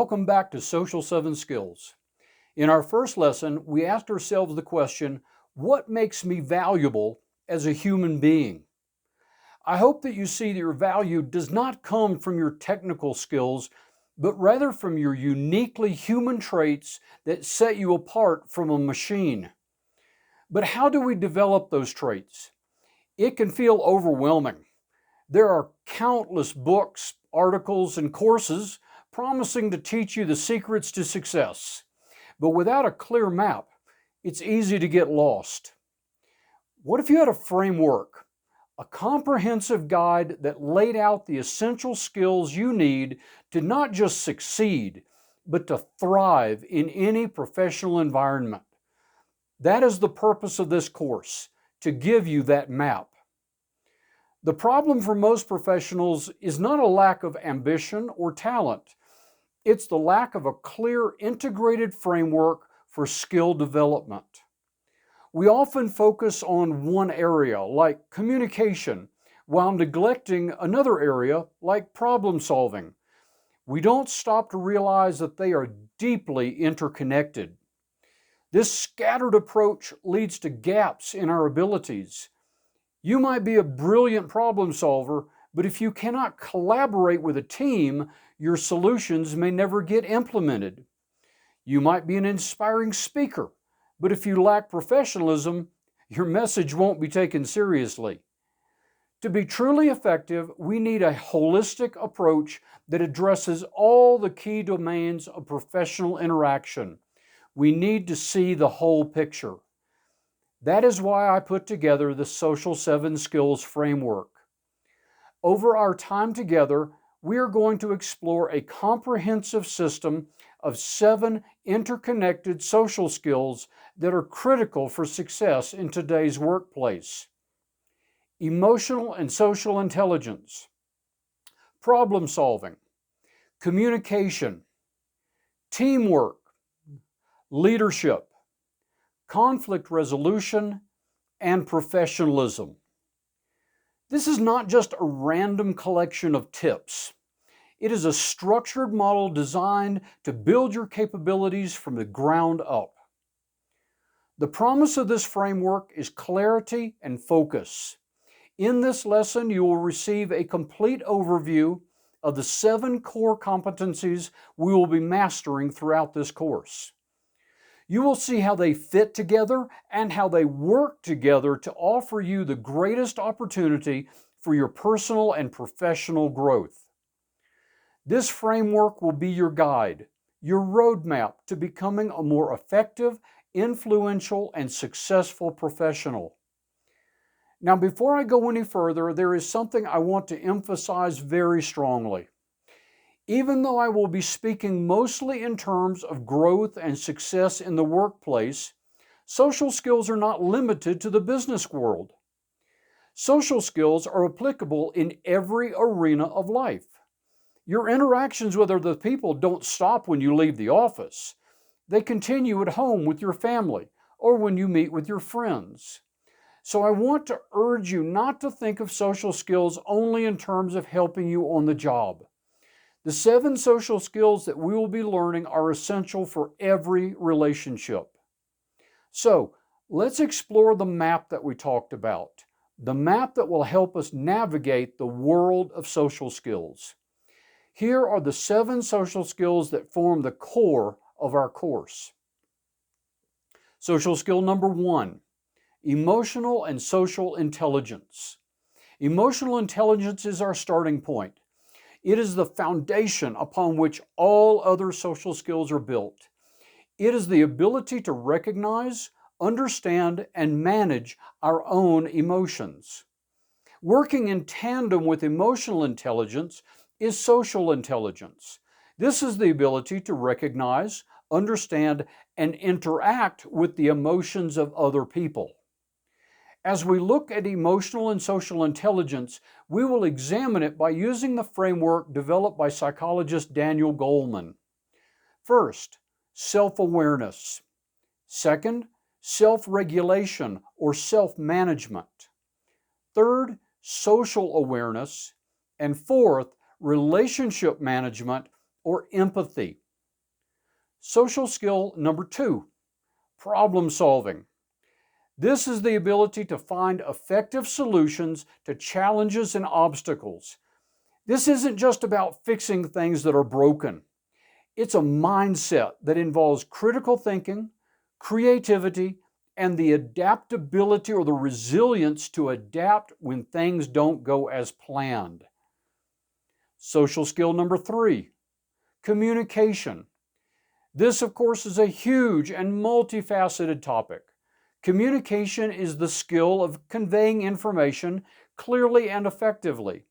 Welcome back to Social 7 Skills. In our first lesson, we asked ourselves the question, what makes me valuable as a human being? I hope that you see that your value does not come from your technical skills, but rather from your uniquely human traits that set you apart from a machine. But how do we develop those traits? It can feel overwhelming. There are countless books, articles, and courses promising to teach you the secrets to success. But without a clear map, it's easy to get lost. What if you had a framework, a comprehensive guide that laid out the essential skills you need to not just succeed, but to thrive in any professional environment? That is the purpose of this course, to give you that map. The problem for most professionals is not a lack of ambition or talent. It's the lack of a clear, integrated framework for skill development. We often focus on one area, like communication, while neglecting another area, like problem solving. We don't stop to realize that they are deeply interconnected. This scattered approach leads to gaps in our abilities. You might be a brilliant problem solver, but if you cannot collaborate with a team, your solutions may never get implemented. You might be an inspiring speaker, but if you lack professionalism, your message won't be taken seriously. To be truly effective, we need a holistic approach that addresses all the key domains of professional interaction. We need to see the whole picture. That is why I put together the Social 7 Skills framework. Over our time together, we are going to explore a comprehensive system of 7 interconnected social skills that are critical for success in today's workplace. Emotional and social intelligence, problem solving, communication, teamwork, leadership, conflict resolution, and professionalism. This is not just a random collection of tips. It is a structured model designed to build your capabilities from the ground up. The promise of this framework is clarity and focus. In this lesson, you will receive a complete overview of the 7 core competencies we will be mastering throughout this course. You will see how they fit together and how they work together to offer you the greatest opportunity for your personal and professional growth. This framework will be your guide, your roadmap to becoming a more effective, influential, and successful professional. Now, before I go any further, there is something I want to emphasize very strongly. Even though I will be speaking mostly in terms of growth and success in the workplace, social skills are not limited to the business world. Social skills are applicable in every arena of life. Your interactions with other people don't stop when you leave the office. They continue at home with your family or when you meet with your friends. So I want to urge you not to think of social skills only in terms of helping you on the job. The 7 social skills that we will be learning are essential for every relationship. So, let's explore the map that we talked about, the map that will help us navigate the world of social skills. Here are the 7 social skills that form the core of our course. Social skill number 1, emotional and social intelligence. Emotional intelligence is our starting point. It is the foundation upon which all other social skills are built. It is the ability to recognize, understand, and manage our own emotions. Working in tandem with emotional intelligence is social intelligence. This is the ability to recognize, understand, and interact with the emotions of other people. As we look at emotional and social intelligence, we will examine it by using the framework developed by psychologist Daniel Goleman. First, self-awareness. Second, self-regulation or self-management. Third, social awareness. And fourth, relationship management or empathy. Social skill number 2, problem solving. This is the ability to find effective solutions to challenges and obstacles. This isn't just about fixing things that are broken. It's a mindset that involves critical thinking, creativity, and the adaptability or the resilience to adapt when things don't go as planned. Social skill number 3, communication. This, of course, is a huge and multifaceted topic. Communication is the skill of conveying information clearly and effectively.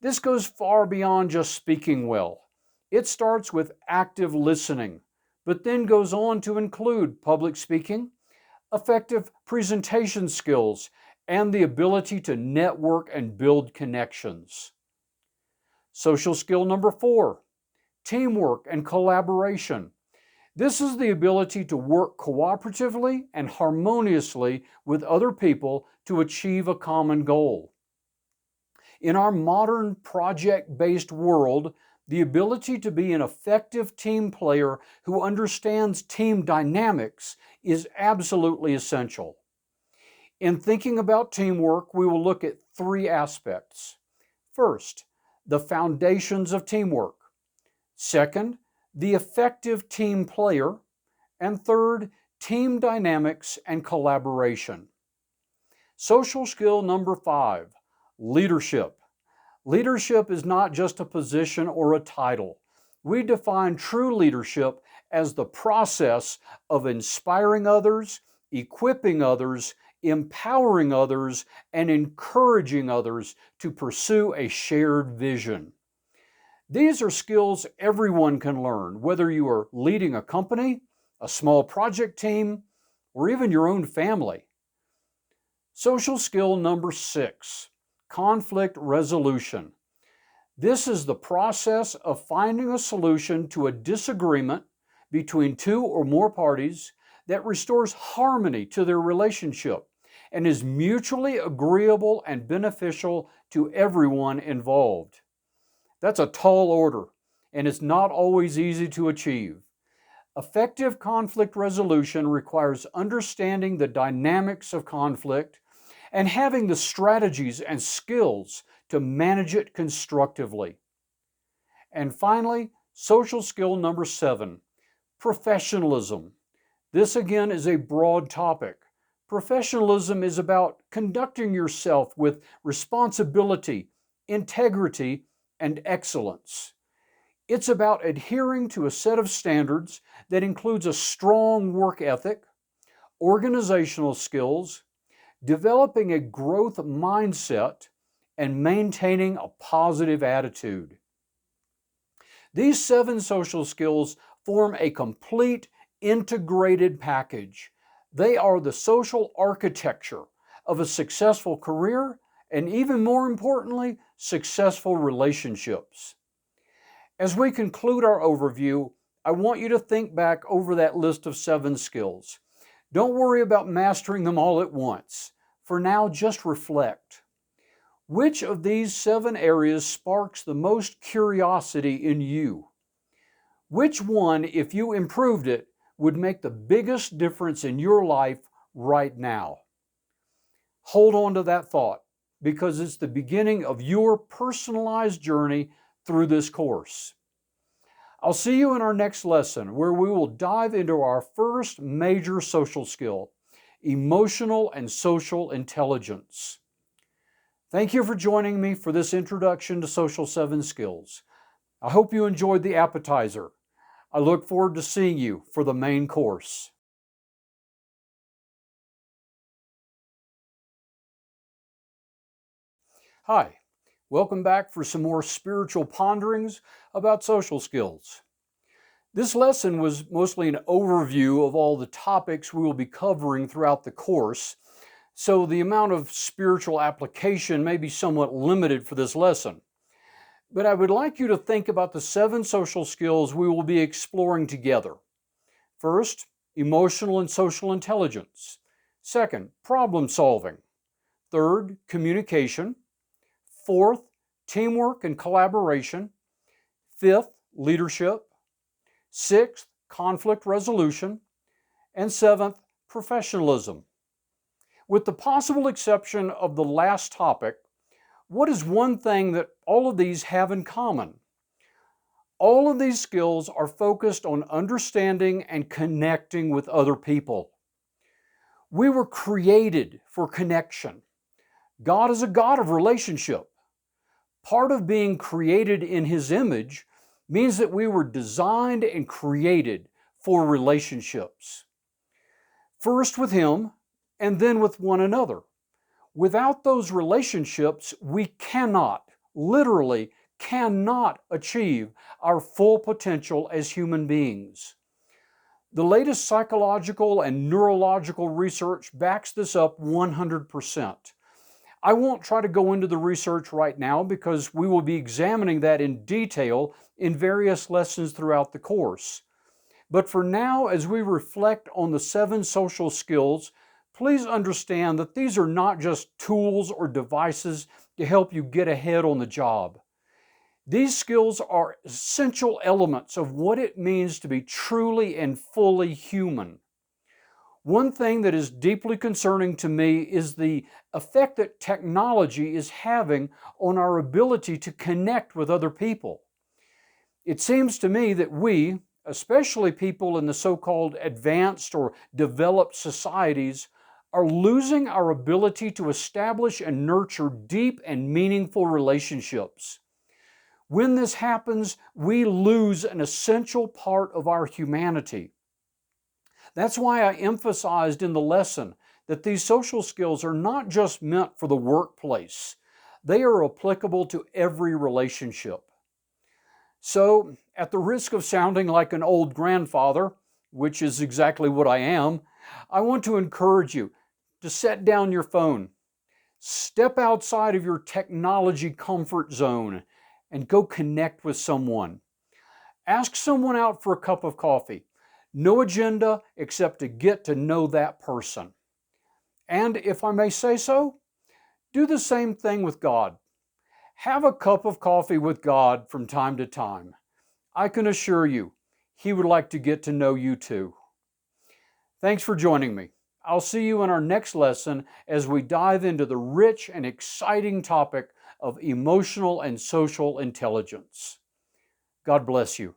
This goes far beyond just speaking well. It starts with active listening, but then goes on to include public speaking, effective presentation skills, and the ability to network and build connections. Social skill number 4, teamwork and collaboration. This is the ability to work cooperatively and harmoniously with other people to achieve a common goal. In our modern project-based world, the ability to be an effective team player who understands team dynamics is absolutely essential. In thinking about teamwork, we will look at 3 aspects. First, the foundations of teamwork. Second, the effective team player. And third, team dynamics and collaboration. Social skill number 5, leadership. Leadership is not just a position or a title. We define true leadership as the process of inspiring others, equipping others, empowering others, and encouraging others to pursue a shared vision. These are skills everyone can learn, whether you are leading a company, a small project team, or even your own family. Social skill number 6, conflict resolution. This is the process of finding a solution to a disagreement between 2 or more parties that restores harmony to their relationship and is mutually agreeable and beneficial to everyone involved. That's a tall order, and it's not always easy to achieve. Effective conflict resolution requires understanding the dynamics of conflict and having the strategies and skills to manage it constructively. And finally, social skill number 7, professionalism. This again is a broad topic. Professionalism is about conducting yourself with responsibility, integrity, and excellence. It's about adhering to a set of standards that includes a strong work ethic, organizational skills, developing a growth mindset, and maintaining a positive attitude. These 7 social skills form a complete, integrated package. They are the social architecture of a successful career and, even more importantly, successful relationships. As we conclude our overview, I want you to think back over that list of 7 skills. Don't worry about mastering them all at once. For now, just reflect. Which of these 7 areas sparks the most curiosity in you? Which one, if you improved it, would make the biggest difference in your life right now? Hold on to that thought, because it's the beginning of your personalized journey through this course. I'll see you in our next lesson, where we will dive into our first major social skill, emotional and social intelligence. Thank you for joining me for this introduction to Social 7 Skills. I hope you enjoyed the appetizer. I look forward to seeing you for the main course. Hi, welcome back for some more spiritual ponderings about social skills. This lesson was mostly an overview of all the topics we will be covering throughout the course, so the amount of spiritual application may be somewhat limited for this lesson. But I would like you to think about the 7 social skills we will be exploring together. First, emotional and social intelligence. Second, problem solving. Third, communication. Fourth, teamwork and collaboration. Fifth, leadership. Sixth, conflict resolution, and seventh, professionalism. With the possible exception of the last topic, what is one thing that all of these have in common? All of these skills are focused on understanding and connecting with other people. We were created for connection. God is a God of relationship. Part of being created in His image means that we were designed and created for relationships. First with Him, and then with one another. Without those relationships, we cannot, literally cannot achieve our full potential as human beings. The latest psychological and neurological research backs this up 100%. I won't try to go into the research right now because we will be examining that in detail in various lessons throughout the course. But for now, as we reflect on the 7 social skills, please understand that these are not just tools or devices to help you get ahead on the job. These skills are essential elements of what it means to be truly and fully human. One thing that is deeply concerning to me is the effect that technology is having on our ability to connect with other people. It seems to me that we, especially people in the so-called advanced or developed societies, are losing our ability to establish and nurture deep and meaningful relationships. When this happens, we lose an essential part of our humanity. That's why I emphasized in the lesson that these social skills are not just meant for the workplace. They are applicable to every relationship. So, at the risk of sounding like an old grandfather, which is exactly what I am, I want to encourage you to set down your phone, step outside of your technology comfort zone, and go connect with someone. Ask someone out for a cup of coffee. No agenda except to get to know that person. And if I may say so, do the same thing with God. Have a cup of coffee with God from time to time. I can assure you, He would like to get to know you too. Thanks for joining me. I'll see you in our next lesson as we dive into the rich and exciting topic of emotional and social intelligence. God bless you.